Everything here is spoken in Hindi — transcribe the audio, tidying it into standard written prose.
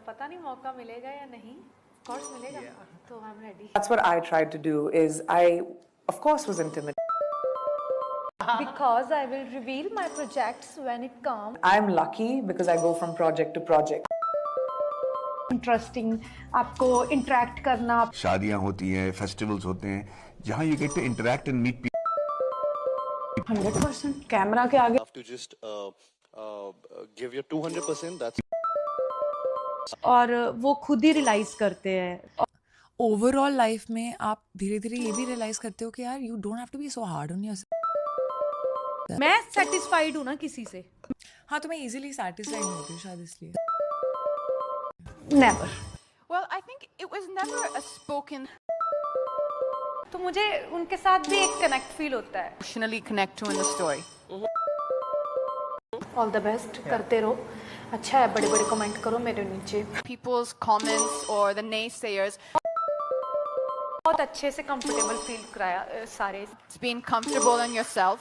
पता नहीं मौका मिलेगा या नहीं, कोर्स मिलेगा तो I am ready. That's what I tried to do. Is I, of course, was intimidated. Because I will reveal my projects when it comes. I'm lucky because I go from project to project. Interesting आपको इंटरेक्ट करना। शादियां होती हैं, फेस्टिवल्स होते हैं, जहां you get to interact and meet 100% camera के आगे have to just give your 200%. That's और वो खुद ही रियलाइज करते हैं। ओवरऑल लाइफ में आप धीरे धीरे ये भी रियलाइज करते हो कि यार you don't have to be so hard on yourself. मैं सेटिस्फाइड हूँ ना किसी से। हाँ, तो मैं इजीली सैटिस्फाइड नहीं होती हूँ शायद इसलिए। Never. Well, I think it was never a spoken तो मुझे उनके साथ भी एक कनेक्ट फील होता है। emotionally connect to in the story. All the best, करते रहो। अच्छा है, बड़े बड़े कमेंट करो मेरे नीचे। People's comments or the naysayers, बहुत अच्छे से कंफर्टेबल फील कराया सारे। it's being comfortable in yourself.